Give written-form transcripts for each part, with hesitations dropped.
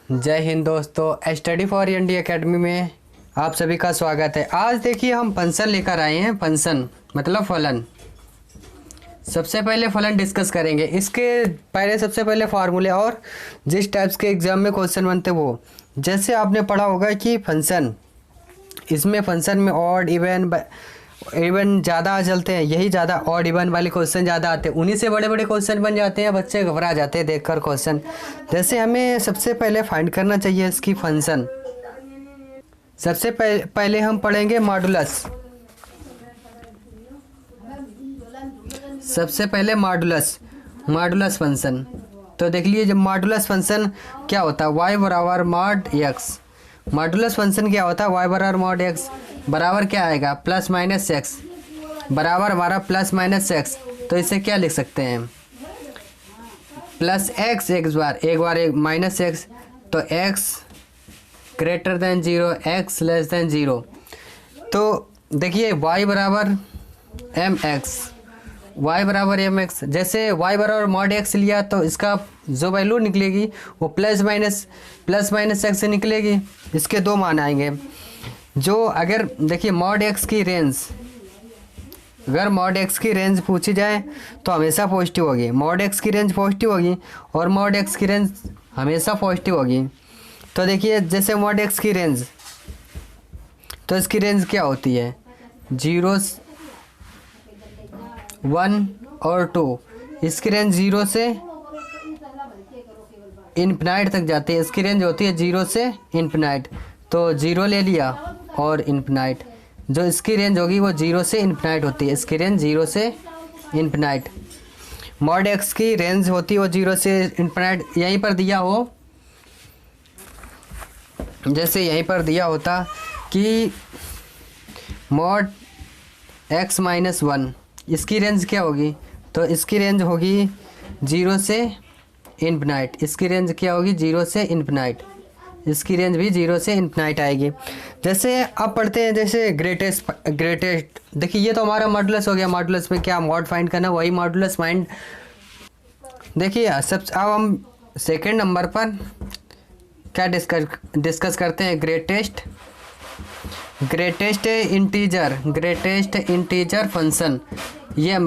जय हिंद दोस्तों, study for India academy में आप सभी का स्वागत है। आज देखिए हम फंक्शन लेकर आए हैं। फंक्शन मतलब फलन। सबसे पहले फलन डिस्कस करेंगे। इसके पहले सबसे पहले फार्मूले और जिस टाइप्स के एग्जाम में क्वेश्चन बनते वो, जैसे आपने पढ़ा होगा कि फंक्शन, इसमें फंक्शन में ऑड इवन ज़्यादा चलते हैं, यही ज़्यादा ऑड इवन वाले क्वेश्चन ज़्यादा आते हैं, उन्हीं से बड़े बड़े क्वेश्चन बन जाते हैं। बच्चे घबरा जाते हैं देखकर क्वेश्चन। जैसे हमें सबसे पहले फाइंड करना चाहिए इसकी फंक्शन। सबसे पहले हम पढ़ेंगे मॉडुलस। सबसे पहले मॉडुलस फंक्शन। तो देख लीजिए जब मॉडुलस फंक्शन क्या होता है, वाई बराबर मॉड एक्स। मॉडुलस फंक्शन क्या होता है, वाई बराबर मॉड एक्स बराबर क्या आएगा, प्लस माइनस एक्स बराबर हमारा प्लस माइनस एक्स। तो इसे क्या लिख सकते हैं, प्लस एक्स एक बार माइनस एक्स। तो x greater than zero, x less than zero. तो देखिए वाई बराबर एम एक्स, वाई बराबर एम एक्स। जैसे वाई बराबर मॉड एक्स लिया तो इसका जो वैल्यू निकलेगी वो प्लस माइनस एक्स से निकलेगी। इसके दो मान आएंगे। जो अगर देखिए मॉड एक्स की रेंज, अगर मॉड एक्स की रेंज पूछी जाए तो हमेशा पॉजिटिव होगी। मॉड एक्स की रेंज पॉजिटिव होगी और मॉड एक्स की रेंज हमेशा पॉजिटिव होगी। तो देखिए जैसे मॉड एक्स की रेंज, तो इसकी रेंज क्या होती है, 0, 1 और 2। इसकी रेंज 0 से इन्फिनाइट तक जाती है। इसकी रेंज होती है 0 से इन्फिनाइट। तो 0 ले लिया और इन्फिनाइट। जो इसकी रेंज होगी वो 0 से इन्फिनाइट होती है। इसकी रेंज 0 से इन्फिनाइट। मॉड एक्स की रेंज होती है वो 0 से इन्फिनाइट। यहीं पर दिया हो, जैसे यहीं पर दिया होता कि मॉड एक्स माइनस 1, इसकी रेंज क्या होगी, तो इसकी रेंज होगी 0 से इन्फिनाइट। इसकी रेंज क्या होगी, 0 से इन्फिनाइट। इसकी रेंज भी 0 से इन्फिनाइट आएगी। जैसे अब पढ़ते हैं जैसे ग्रेटेस्ट। देखिए ये तो हमारा मॉडुलस हो गया। मॉडुलस में क्या मॉड फाइंड करना, वही मॉडुलस फाइंड। देखिए अब हम सेकंड नंबर पर क्या डिस्कस करते हैं, ग्रेटेस्ट इंटीजर फंक्शन। ये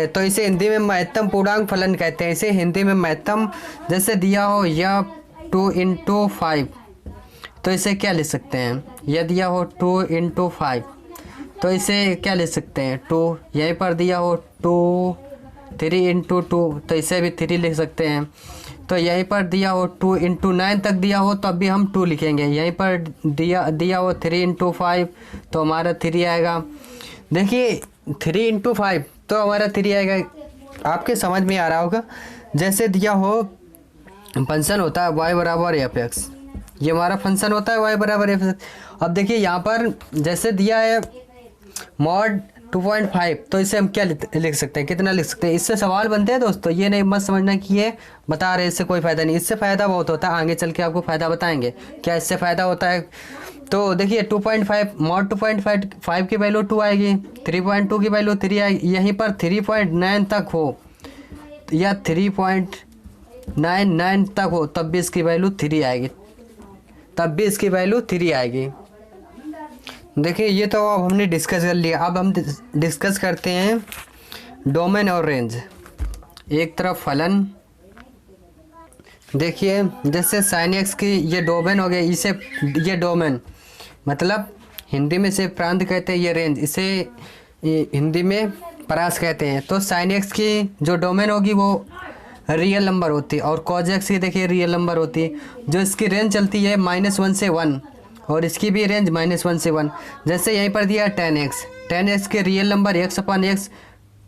तो इसे हिंदी में महत्तम पूर्णांक फलन कहते हैं। इसे हिंदी में महत्तम, जैसे दिया हो यह 2 into 5, तो इसे क्या लिख सकते हैं, यह दिया हो 2 into 5, तो इसे क्या लिख सकते हैं 2। यहीं पर दिया हो 2 3 into 2, तो इसे भी 3 लिख सकते हैं। तो यहीं पर दिया हो 2 into 9 तक दिया हो तो अब भी हम 2 लिखेंगे। यहीं पर दिया हो 3 into 5, तो हमारा 3 आएगा। देखिए 3 into 5 तो हमारा 3 आएगा। आपके समझ में आ रहा होगा। जैसे दिया हो फंक्शन होता है y बराबर एफ एक्स, ये हमारा फंक्शन होता है y बराबर एफ एक्स। अब देखिए यहाँ पर जैसे दिया है मॉड 2.5, तो इसे हम क्या लिख सकते हैं, कितना लिख सकते हैं। इससे सवाल बनते हैं दोस्तों, ये नहीं मत समझना कि ये बता रहे इससे कोई फ़ायदा नहीं। इससे फ़ायदा बहुत होता है, आगे चल के आपको फ़ायदा बताएंगे क्या इससे फ़ायदा होता है। तो देखिए 2.5 मॉड 2.5 की वैल्यू 2 आएगी, 3.2 की वैल्यू 3 आएगी। यहीं पर 3.9 तक हो या 3.99 तक हो तब भी इसकी वैल्यू 3 आएगी, देखिए ये तो अब हमने डिस्कस कर लिया। अब हम डिस्कस करते हैं डोमेन और रेंज। एक तरफ फलन, देखिए जैसे साइन एक्स की ये डोमेन हो गया। इसे ये डोमेन मतलब हिंदी में से प्रांत कहते हैं, ये रेंज इसे हिंदी में परास कहते हैं। तो साइन एक्स की जो डोमेन होगी वो रियल नंबर होती है और कॉज एक्स की देखिए रियल नंबर होती है। जो इसकी रेंज चलती है -1 से 1 और इसकी भी रेंज -1 से 1। जैसे यहीं पर दिया 10x के रियल नंबर x/x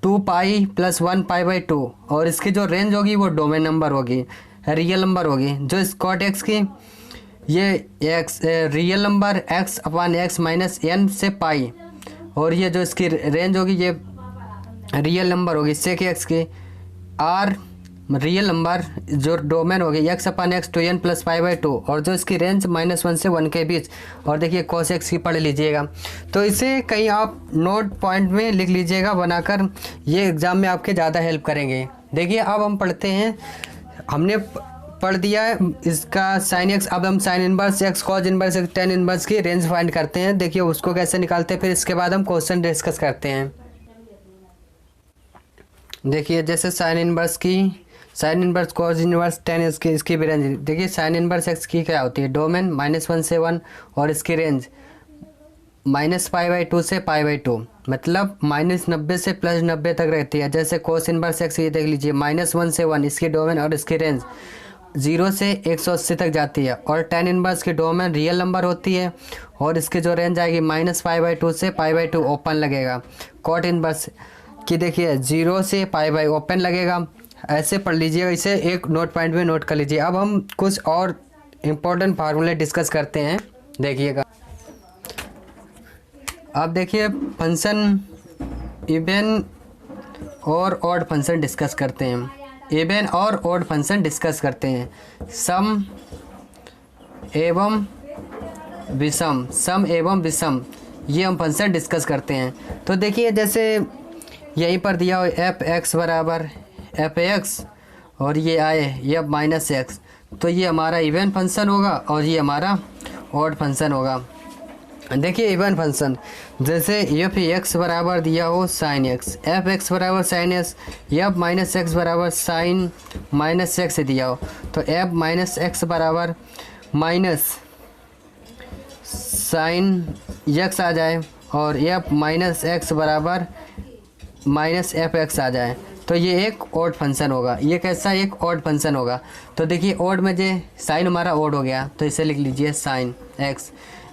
2 पाई + 1 पाई/2 और इसकी जो रेंज होगी वो डोमेन नंबर होगी, रियल नंबर होगी। जो इस कॉट एक्स की ये x real number x/x -n से पाई और ये जो इसकी रेंज होगी ये रियल नंबर होगी सेक एक्स की। आर रियल नंबर जो डोमेन होगी x/x 2n + पाई/2 और जो इसकी रेंज -1 से 1 के बीच। और देखिए cos x की पढ़ लीजिएगा। तो इसे कहीं आप नोट पॉइंट में लिख लीजिएगा बनाकर, ये एग्ज़ाम में आपके ज़्यादा हेल्प करेंगे। देखिए अब हम पढ़ते हैं, हमने पढ़ दिया है इसका साइन एक्स। अब हम sine inverse x cos inverse x tan inverse की रेंज फाइंड करते हैं। देखिए उसको कैसे निकालते हैं, फिर इसके बाद हम क्वेश्चन डिस्कस करते हैं। देखिए जैसे sine inverse cause inverse tan इसकी भी रेंज। देखिए साइन इनवर्स एक्स की क्या होती है, डोमेन -1 से 1 और इसकी रेंज -π/2 से π/2, मतलब -90 से +90 तक रहती है। जैसे कोस इनवर्स एक्स ये देख लीजिए -1 से 1 इसकी डोमेन और इसकी रेंज 0 से 180 तक जाती है। और टेन इनवर्स की डोमेन रियल नंबर होती है और इसकी जो रेंज आएगी -π/2 से π/2 ओपन लगेगा। कॉट इनवर्स की देखिए 0 से π/2 ओपन लगेगा। ऐसे पढ़ लीजिएगा, इसे एक नोट पॉइंट में नोट कर लीजिए। अब हम कुछ और इम्पोर्टेंट फार्मूले डिस्कस करते हैं, देखिएगा। अब देखिए फंक्शन इवन और ऑड फंक्शन डिस्कस करते हैं। इवन और ऑड फंक्शन डिस्कस करते हैं। सम एवं विषम ये हम फंक्शन डिस्कस करते हैं। तो देखिए जैसे यहीं पर दिया हो f(x) बराबर f(x) और ये आए ये -x, तो ये हमारा इवन फंक्शन होगा और ये हमारा ऑड फंक्शन होगा। देखिए इवन फंक्शन जैसे f(x) बराबर दिया हो sin x, f(x) बराबर sin x, f(-x) बराबर sin -x दिया हो, तो f(-x) बराबर sin x आ जाए और f(-x) बराबर -f(x) आ जाए, तो ये एक ऑड फंक्शन होगा। ये कैसा एक ऑड फंक्शन होगा। तो देखिए ऑड में जे साइन हमारा ऑड हो गया, तो इसे लिख लीजिए sin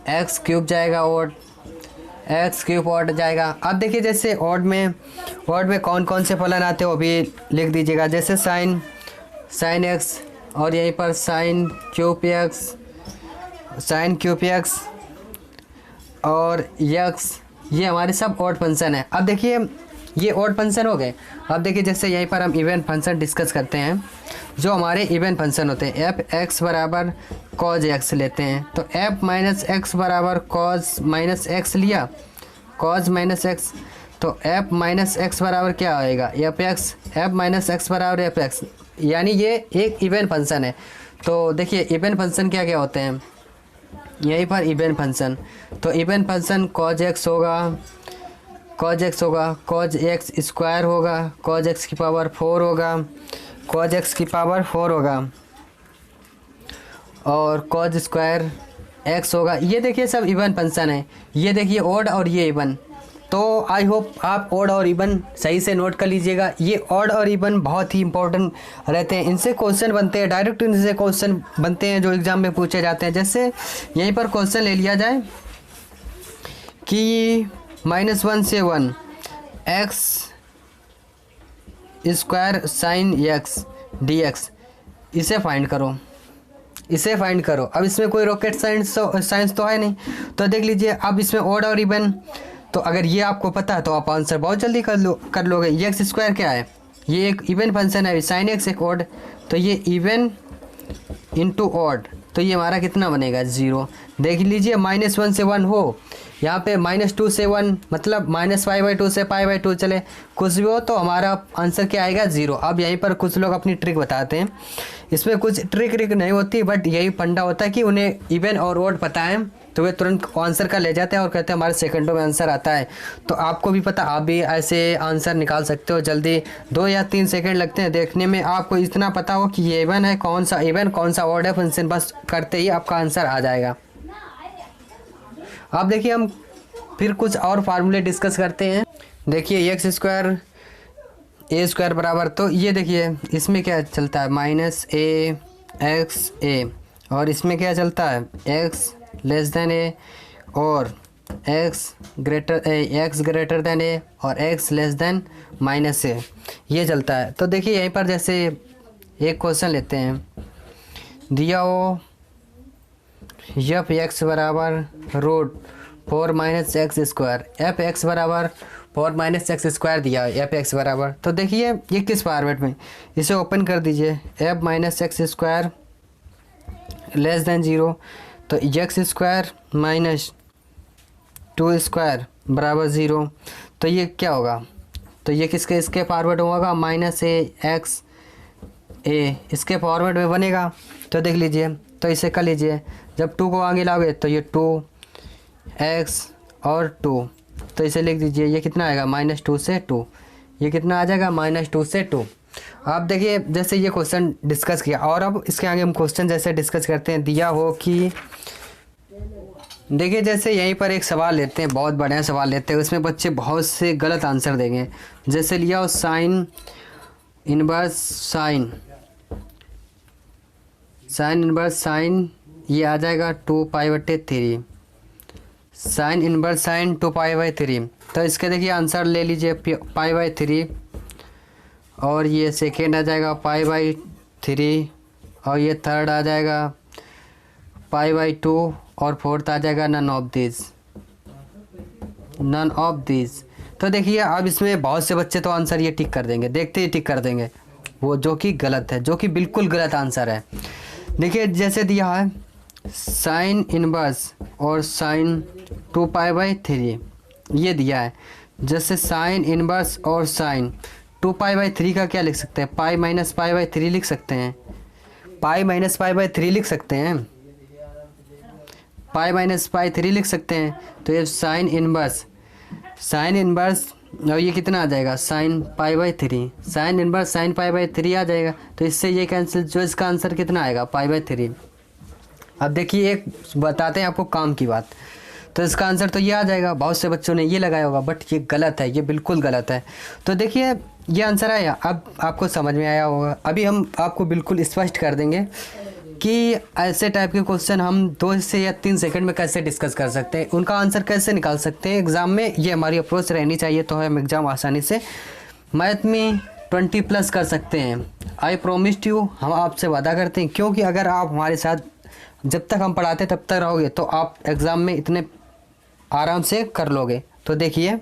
x क्यूब जाएगा ऑड, x क्यूब ऑड जाएगा। अब देखिए जैसे ऑड में कौन कौन से फलन आते हैं वो भी लिख दीजिएगा। जैसे sin x और यहीं पर sin क्यूब x और x, ये हमारे सब ऑड फंक्शन है। अब देखिए ये ऑड फंक्शन हो गए। अब देखिए जैसे यहीं पर हम इवन फंक्शन डिस्कस करते हैं। जो हमारे इवन फंक्शन होते हैं f(x) बराबर cos x लेते हैं, तो f(-x) बराबर cos -x लिया, cos -x, तो f(-x) बराबर क्या आएगा f(x), f(-x) बराबर f(x), यानी ये एक इवन फंक्शन है। तो देखिए इवन फंक्शन क्या क्या होते हैं यहीं पर इवन फंक्शन। तो इवन फंक्शन cos x होगा, cos x स्क्वायर होगा, cos x की पावर 4 होगा, cos x की पावर 4 होगा और cos स्क्वायर x होगा। ये देखिए सब इवन फंक्शन है। ये देखिए ऑड और ये इवन। तो आई होप आप ऑड और इवन सही से नोट कर लीजिएगा। ये ऑड और इवन बहुत ही इंपॉर्टेंट रहते हैं, इनसे क्वेश्चन बनते हैं, डायरेक्ट इनसे क्वेश्चन बनते हैं जो एग्ज़ाम में पूछे जाते हैं। जैसे यहीं पर क्वेश्चन ले लिया जाए कि -1 से 1 x square sin x dx, इसे फाइंड करो। अब इसमें कोई रॉकेट साइंस तो है नहीं। तो देख लीजिए अब इसमें ऑड और इवन, तो अगर ये आपको पता है तो आप आंसर बहुत जल्दी कर लोगे। ये एक्स स्क्वायर क्या है, ये एक इवन फंक्शन है, sin x एक ऑड, तो ये इवन इंटू ऑड, तो ये हमारा कितना बनेगा 0। देख लीजिए -1 से 1 हो, यहाँ पे -2 से 1 मतलब -π/2 से π/2 चले, कुछ भी हो तो हमारा आंसर क्या आएगा 0। अब यहीं पर कुछ लोग अपनी ट्रिक बताते हैं, इसमें कुछ ट्रिक नहीं होती, बट यही फंडा होता है कि उन्हें इवन और ऑड पता है तो वे तुरंत आंसर का ले जाते हैं और कहते हैं हमारे सेकंडों में आंसर आता है। तो आपको भी पता, आप भी ऐसे आंसर निकाल सकते हो जल्दी, 2 या 3 सेकंड लगते हैं देखने में। आपको इतना पता हो कि ये इवन है, कौन सा इवन कौन सा ऑड है फंक्शन, बस करते ही आपका आंसर आ जाएगा। अब देखिए हम फिर कुछ और फार्मूले डिस्कस करते हैं। देखिए एक्स स्क्वायर ए स्क्वायर बराबर, तो ये देखिए इसमें क्या चलता है -a(x)a और इसमें क्या चलता है x a और x greater than a और x -a, ये चलता है। तो देखिए यहीं पर जैसे एक क्वेश्चन लेते हैं, दिया हो f(x) बराबर √4 - x स्क्वायर, f(x) बराबर 4 - x स्क्वायर दिया है f(x) बराबर। तो देखिए ये किस फॉर्मेट में, इसे ओपन कर दीजिए, f - x स्क्वायर <0, तो x स्क्वायर -2 स्क्वायर बराबर 0। तो ये क्या होगा, तो ये किसके इसके फॉरवर्ड होगा -ax ए इसके फॉर्मेट में बनेगा। तो देख लीजिए, तो इसे कर लीजिए, जब 2 को आगे लाओगे तो ये 2x और 2, तो इसे लिख दीजिए, ये कितना आएगा -2 से 2, ये कितना आ जाएगा -2 से 2। आप देखिए जैसे ये क्वेश्चन डिस्कस किया, और अब इसके आगे हम क्वेश्चन जैसे डिस्कस करते हैं, दिया हो कि देखिए जैसे यहीं पर एक सवाल लेते हैं, बहुत बढ़िया सवाल लेते हैं, उसमें बच्चे बहुत से गलत आंसर देंगे। जैसे लिया हो साइन इनवर्स साइन ये आ जाएगा 2π/3, साइन इनवर्स साइन 2π/3। तो इसके देखिए आंसर ले लीजिए π/3, और ये सेकेंड आ जाएगा π/3, और ये थर्ड आ जाएगा π/2, और फोर्थ आ जाएगा नन ऑफ दिस। तो देखिए अब इसमें बहुत से बच्चे तो आंसर ये टिक कर देंगे, देखते ही टिक कर देंगे वो, जो कि गलत है, जो कि बिल्कुल गलत आंसर है। देखिए जैसे दिया है साइन इनवर्स और साइन 2π/3 ये दिया है, जैसे साइन इनवर्स और साइन 2π/3 का क्या लिख सकते हैं, π-π/3 लिख सकते हैं, π-π/3 लिख सकते हैं, π-π/3 लिख सकते हैं। तो ये साइन इनवर्स और ये कितना आ जाएगा साइन π/3, साइन इनवर्स साइन π/3 आ जाएगा। तो इससे ये कैंसिल, जो इसका आंसर कितना आएगा π/3। अब देखिए एक बताते हैं आपको काम की बात, तो इसका आंसर तो ये आ जाएगा। बहुत से बच्चों ने ये लगाया होगा, बट ये गलत है, ये बिल्कुल गलत है। तो देखिए ये आंसर आया, अब आपको समझ में आया होगा। अभी हम आपको बिल्कुल स्पष्ट कर देंगे कि ऐसे टाइप के क्वेश्चन हम 2 से या 3 सेकंड में कैसे डिस्कस कर सकते हैं, उनका आंसर कैसे निकाल सकते हैं एग्ज़ाम में। ये हमारी अप्रोच रहनी चाहिए, तो हम एग्ज़ाम आसानी से मैथ में 20+ कर सकते हैं। आई प्रोमिस्ड यू, हम आपसे वादा करते हैं, क्योंकि अगर आप हमारे साथ जब तक हम पढ़ाते तब तक रहोगे तो आप एग्ज़ाम में इतने आराम से कर लोगे। तो देखिए